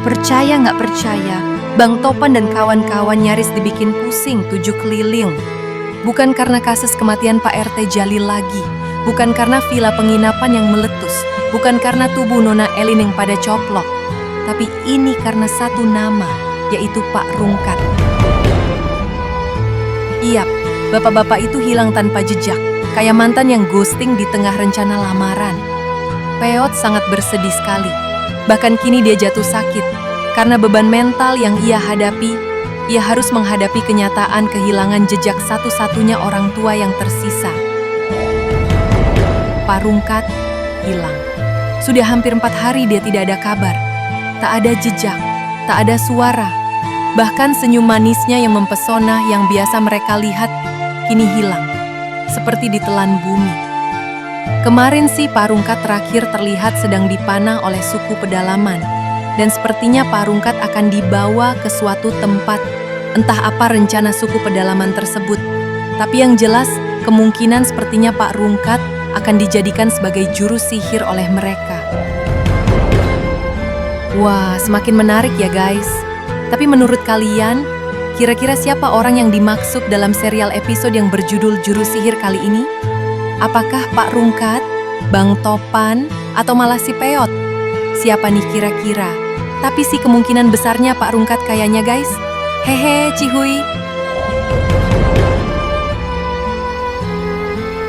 Percaya nggak percaya, Bang Topan dan kawan-kawan nyaris dibikin pusing 7 keliling. Bukan karena kasus kematian Pak RT Jalil lagi, bukan karena villa penginapan yang meletus, bukan karena tubuh Nona Elin yang pada coplok, tapi ini karena satu nama, yaitu Pak Rungkat. Iyap, bapak-bapak itu hilang tanpa jejak, kayak mantan yang ghosting di tengah rencana lamaran. Peot sangat bersedih sekali. Bahkan kini dia jatuh sakit, karena beban mental yang ia hadapi, ia harus menghadapi kenyataan kehilangan jejak satu-satunya orang tua yang tersisa. Pak Rungkat hilang. Sudah hampir 4 hari dia tidak ada kabar. Tak ada jejak, tak ada suara. Bahkan senyum manisnya yang mempesona yang biasa mereka lihat, kini hilang. Seperti ditelan bumi. Kemarin sih Pak Rungkat terakhir terlihat sedang dipanah oleh suku pedalaman. Dan sepertinya Pak Rungkat akan dibawa ke suatu tempat. Entah apa rencana suku pedalaman tersebut. Tapi yang jelas, kemungkinan sepertinya Pak Rungkat akan dijadikan sebagai juru sihir oleh mereka. Wah, semakin menarik ya guys. Tapi menurut kalian, kira-kira siapa orang yang dimaksud dalam serial episode yang berjudul Juru Sihir kali ini? Apakah Pak Rungkat, Bang Topan, atau malah si Peot? Siapa nih kira-kira? Tapi sih kemungkinan besarnya Pak Rungkat kayaknya guys. Hehe, cihuy.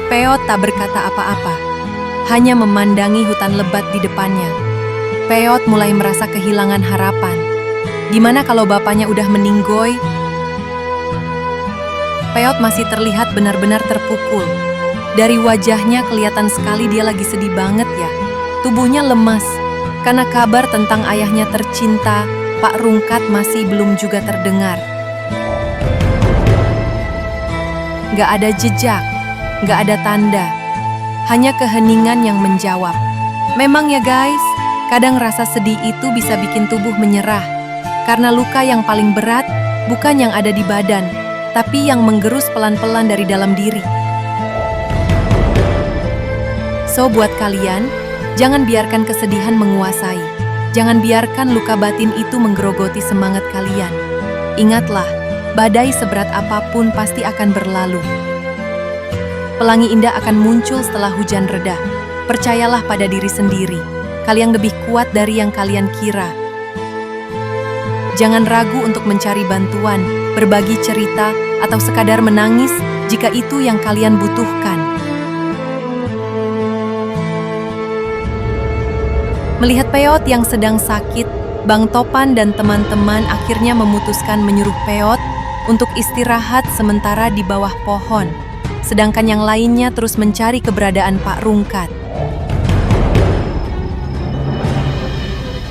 Peot tak berkata apa-apa, hanya memandangi hutan lebat di depannya. Peot mulai merasa kehilangan harapan. Gimana kalau bapaknya udah meninggoy? Peot masih terlihat benar-benar terpukul. Dari wajahnya kelihatan sekali dia lagi sedih banget ya. Tubuhnya lemas, karena kabar tentang ayahnya tercinta, Pak Rungkat masih belum juga terdengar. Gak ada jejak, gak ada tanda. Hanya keheningan yang menjawab. Memang ya guys, kadang rasa sedih itu bisa bikin tubuh menyerah. Karena luka yang paling berat bukan yang ada di badan, tapi yang menggerus pelan-pelan dari dalam diri. So buat kalian, jangan biarkan kesedihan menguasai. Jangan biarkan luka batin itu menggerogoti semangat kalian. Ingatlah, badai seberat apapun pasti akan berlalu. Pelangi indah akan muncul setelah hujan reda. Percayalah pada diri sendiri. Kalian lebih kuat dari yang kalian kira. Jangan ragu untuk mencari bantuan, berbagi cerita, atau sekadar menangis jika itu yang kalian butuhkan. Melihat Peot yang sedang sakit, Bang Topan dan teman-teman akhirnya memutuskan menyuruh Peot untuk istirahat sementara di bawah pohon, sedangkan yang lainnya terus mencari keberadaan Pak Rungkat.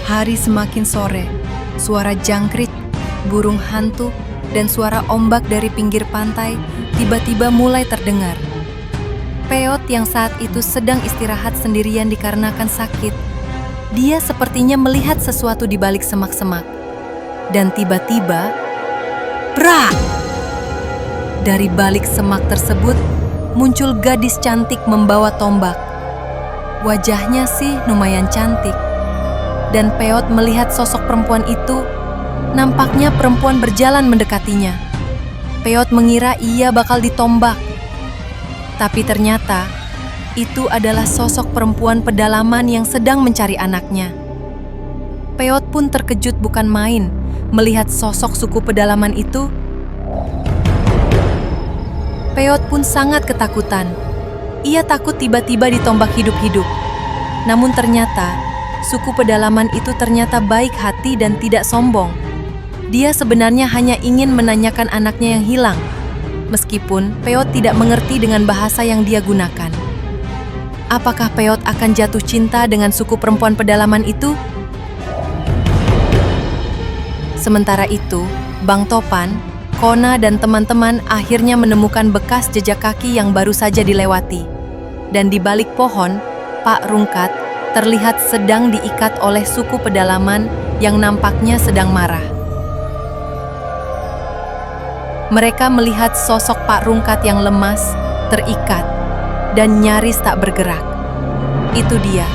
Hari semakin sore, suara jangkrik, burung hantu, dan suara ombak dari pinggir pantai tiba-tiba mulai terdengar. Peot yang saat itu sedang istirahat sendirian dikarenakan sakit, dia sepertinya melihat sesuatu di balik semak-semak. Dan tiba-tiba, brak! Dari balik semak tersebut, muncul gadis cantik membawa tombak. Wajahnya sih lumayan cantik. Dan Peot melihat sosok perempuan itu, nampaknya perempuan berjalan mendekatinya. Peot mengira ia bakal ditombak. Tapi ternyata, itu adalah sosok perempuan pedalaman yang sedang mencari anaknya. Peot pun terkejut bukan main melihat sosok suku pedalaman itu. Peot pun sangat ketakutan. Ia takut tiba-tiba ditombak hidup-hidup. Namun ternyata, suku pedalaman itu ternyata baik hati dan tidak sombong. Dia sebenarnya hanya ingin menanyakan anaknya yang hilang. Meskipun Peot tidak mengerti dengan bahasa yang dia gunakan. Apakah Peot akan jatuh cinta dengan suku perempuan pedalaman itu? Sementara itu, Bang Topan, Kona, dan teman-teman akhirnya menemukan bekas jejak kaki yang baru saja dilewati. Dan di balik pohon, Pak Rungkat terlihat sedang diikat oleh suku pedalaman yang nampaknya sedang marah. Mereka melihat sosok Pak Rungkat yang lemas, terikat, dan nyaris tak bergerak. Itu dia,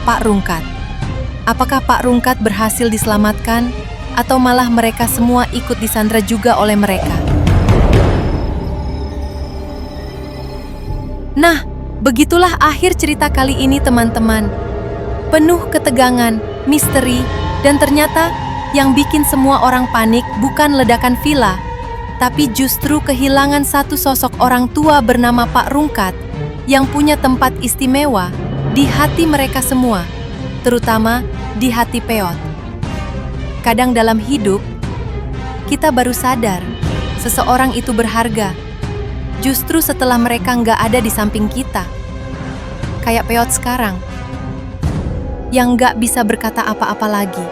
Pak Rungkat. Apakah Pak Rungkat berhasil diselamatkan, atau malah mereka semua ikut disandra juga oleh mereka? Nah, begitulah akhir cerita kali ini teman-teman. Penuh ketegangan, misteri, dan ternyata yang bikin semua orang panik bukan ledakan villa, tapi justru kehilangan satu sosok orang tua bernama Pak Rungkat yang punya tempat istimewa di hati mereka semua, terutama di hati Peot. Kadang dalam hidup, kita baru sadar seseorang itu berharga justru setelah mereka nggak ada di samping kita. Kayak Peot sekarang, yang nggak bisa berkata apa-apa lagi,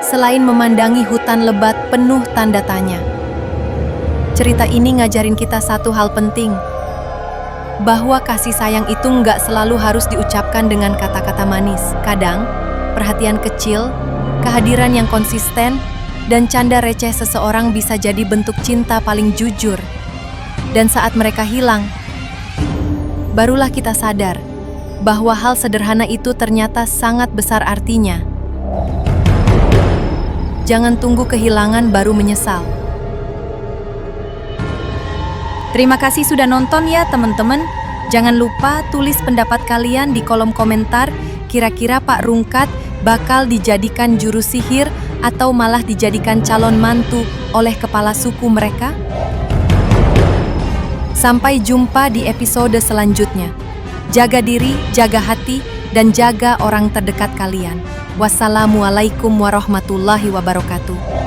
selain memandangi hutan lebat penuh tanda tanya. Cerita ini ngajarin kita satu hal penting, bahwa kasih sayang itu nggak selalu harus diucapkan dengan kata-kata manis. Kadang, perhatian kecil, kehadiran yang konsisten, dan canda receh seseorang bisa jadi bentuk cinta paling jujur. Dan saat mereka hilang, barulah kita sadar bahwa hal sederhana itu ternyata sangat besar artinya. Jangan tunggu kehilangan baru menyesal. Terima kasih sudah nonton ya teman-teman. Jangan lupa tulis pendapat kalian di kolom komentar. Kira-kira Pak Rungkat bakal dijadikan juru sihir atau malah dijadikan calon mantu oleh kepala suku mereka? Sampai jumpa di episode selanjutnya. Jaga diri, jaga hati, dan jaga orang terdekat kalian. Wassalamualaikum warahmatullahi wabarakatuh.